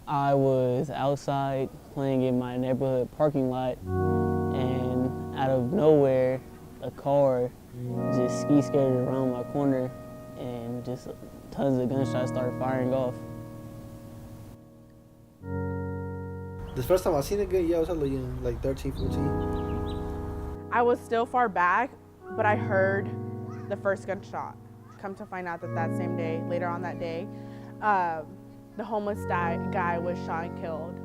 I was outside playing in my neighborhood parking lot, and out of nowhere, a car just ski-skirted around my corner, and just tons of gunshots started firing off. The first time I seen a gun, yeah, I was hella young, like 13, 14. I was still far back, but I heard the first gunshot. Come to find out that same day, later on that day, the homeless guy was shot and killed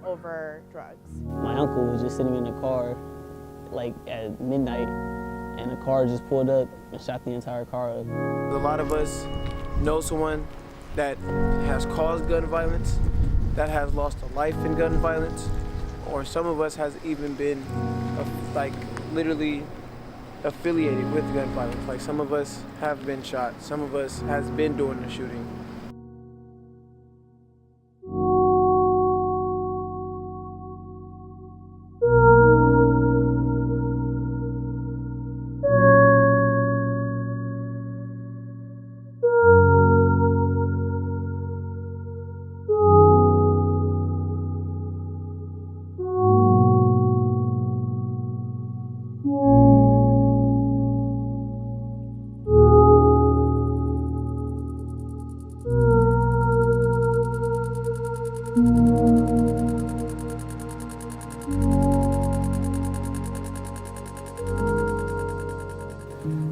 over drugs. My uncle was just sitting in the car, like at midnight, and the car just pulled up and shot the entire car up. A lot of us know someone that has caused gun violence, that has lost a life in gun violence, or some of us has even been like literally affiliated with gun violence. Like some of us have been shot, some of us has been doing the shooting.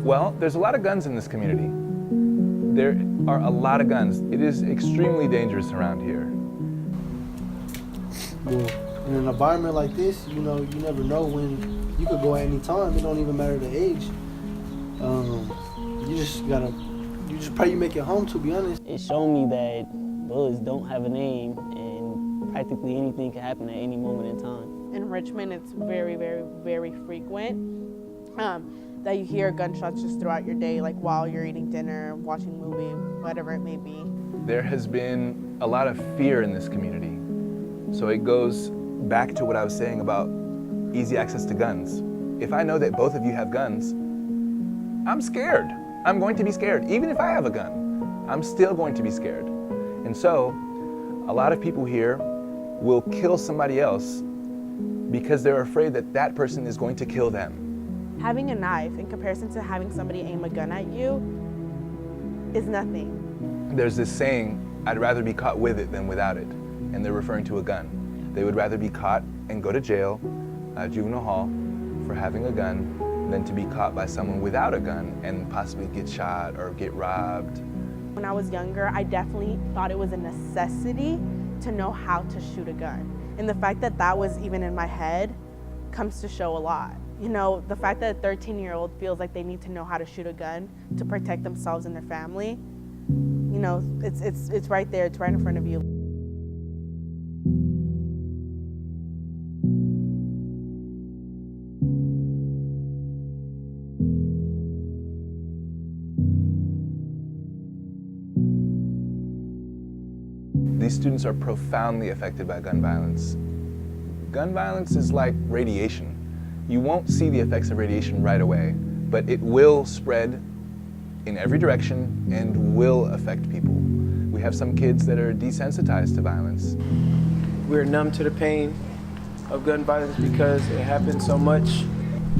Well, there's a lot of guns in this community. There are a lot of guns. It is extremely dangerous around here. Well, in an environment like this, you know, you never know when you could go at any time. It don't even matter the age. You just pray you make it home, to be honest. It showed me that bullets don't have a name, and practically anything can happen at any moment in time. In Richmond, it's very, very, very frequent that you hear gunshots just throughout your day, like while you're eating dinner, watching a movie, whatever it may be. There has been a lot of fear in this community. So it goes back to what I was saying about easy access to guns. If I know that both of you have guns, I'm scared. I'm going to be scared. Even if I have a gun, I'm still going to be scared. And so a lot of people here will kill somebody else because they're afraid that that person is going to kill them. Having a knife in comparison to having somebody aim a gun at you is nothing. There's this saying, I'd rather be caught with it than without it. And they're referring to a gun. They would rather be caught and go to jail, juvenile hall, for having a gun than to be caught by someone without a gun and possibly get shot or get robbed. When I was younger, I definitely thought it was a necessity to know how to shoot a gun. And the fact that that was even in my head comes to show a lot. You know, the fact that a 13-year-old feels like they need to know how to shoot a gun to protect themselves and their family, you know, it's right there, it's right in front of you. These students are profoundly affected by gun violence. Gun violence is like radiation. You won't see the effects of radiation right away, but it will spread in every direction and will affect people. We have some kids that are desensitized to violence. We're numb to the pain of gun violence because it happens so much.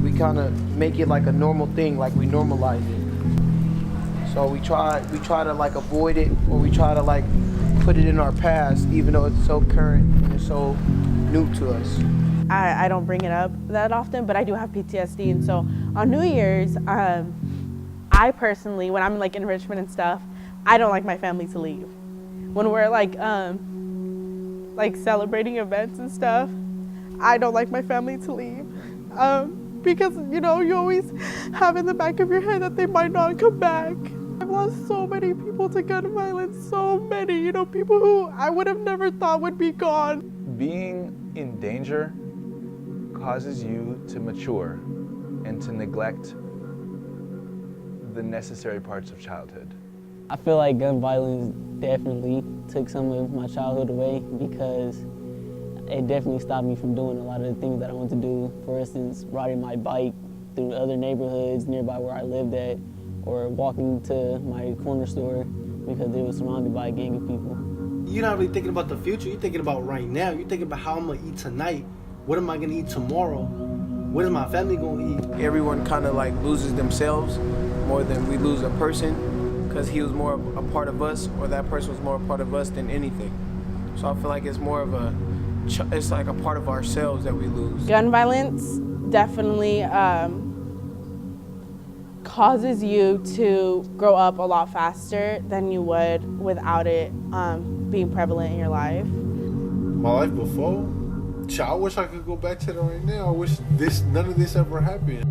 We kind of make it like a normal thing, like we normalize it. So we try to like avoid it, or we try to like put it in our past, even though it's so current and it's so new to us. I don't bring it up that often, but I do have PTSD, and so on New Year's, I personally, when I'm like in Richmond and stuff, I don't like my family to leave. When we're like celebrating events and stuff, I don't like my family to leave. Because, you know, you always have in the back of your head that they might not come back. I've lost so many people to gun violence, so many, you know, people who I would have never thought would be gone. Being in danger causes you to mature and to neglect the necessary parts of childhood. I feel like gun violence definitely took some of my childhood away because it definitely stopped me from doing a lot of the things that I wanted to do. For instance, riding my bike through other neighborhoods nearby where I lived at, or walking to my corner store because it was surrounded by a gang of people. you're not really thinking about the future. You're thinking about right now. You're thinking about how I'm gonna eat tonight. What am I gonna eat tomorrow? What is my family gonna eat? Everyone kind of like loses themselves more than we lose a person, because he was more a part of us, or that person was more a part of us than anything. So I feel like it's more of it's like a part of ourselves that we lose. Gun violence definitely causes you to grow up a lot faster than you would without it being prevalent in your life. My life before, I wish I could go back to that right now. I wish none of this ever happened.